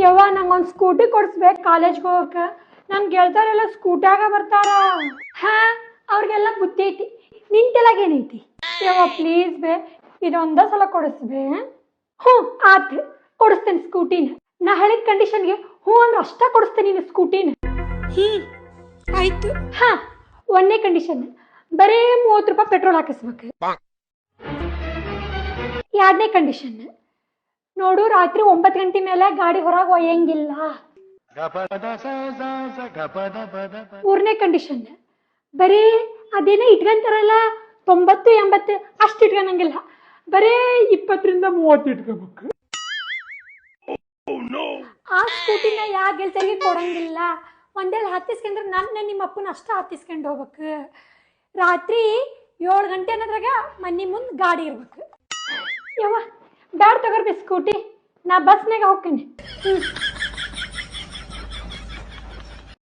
ಯವ್ವ ನಂಗೊಂದು ಸ್ಕೂಟಿ ಕೊಡಿಸ್ಬೇಕು ಕಾಲೇಜ್ಗೆ ಹೋಗಕ್ಕೆ. ನನ್ನ ಗೆಳತಿಯರೆಲ್ಲ ಸ್ಕೂಟ್ಯಾಗ ಬರ್ತಾರ. ಹಾ ಅವ್ರಿಗೆಲ್ಲ ಬುದ್ಧಿ ಐತಿ, ನಿಂತೆಲಾಗೇನೈತಿ? ಯವ್ವ ಪ್ಲೀಸ್ ಬೇ, ಇದೊಂದ ಸಲ ಕೊಡಿಸ್ಬೇ. ಹ್ಞೂ ಆತು, ಕೊಡಿಸ್ತೇನೆ ಸ್ಕೂಟಿನ. ನಾ ಹೇಳಿದ ಕಂಡೀಷನ್ಗೆ ಹ್ಞೂ ಅಂದ್ರೆ ಅಷ್ಟ ಕೊಡಿಸ್ತೇನೆ ನೀನು ಸ್ಕೂಟಿನ. ಆಯ್ತು. ಹಾ ಒಂದೇ ಕಂಡೀಷನ್, ಬರೀ 30 ರೂಪಾಯಿ ಪೆಟ್ರೋಲ್ ಹಾಕಿಸ್ಬೇಕು. ಎರಡನೇ ಕಂಡೀಷನ್, ನೋಡು ರಾತ್ರಿ 9 ಗಂಟೆ ಮೇಲೆ ಗಾಡಿ ಹೊರಗೆ ಒಯ್ಯಂಗಿಲ್ಲ. ಮೂರನೇ ಕಂಡೀಷನ್, ಬರೀ ಅದೇನೇ ಇಟ್ಕೊಂತಾರಲ್ಲ 90 80 ಅಷ್ಟು ಇಟ್ಕೊಳಂಗಿಲ್ಲ, ಬರೀ 20ರಿಂದ 30 ಇಟ್ಕೋಬೇಕು. ಆ ಸ್ಕೂಟಿನ ಯಾ ಗೆಲ್ತರಿಗೆ ಕೊಡಂಗಿಲ್ಲ. ಒಂದೇಳಿ ಹತ್ತಿಸ್ಕೊಂಡ್ರೆ ನನ್ನ ನಿಮ್ಮ ಅಪ್ಪನ ಅಷ್ಟ ಹತ್ತಿಸ್ಕೊಂಡು ಹೋಗ್ಬೇಕು. ರಾತ್ರಿ 7 ಗಂಟೆ ಅನ್ನೋದ್ರಾಗ ಮನೆ ಮುಂದೆ ಗಾಡಿ ಇರ್ಬೇಕು. ಯವ್ವ ಬ್ಯಾಡ್ ತಗೋರ್ಬಿ ಸ್ಕೂಟಿ, ನಾ ಬಸ್ನಾಗ ಹೋಗ್ತೀನಿ.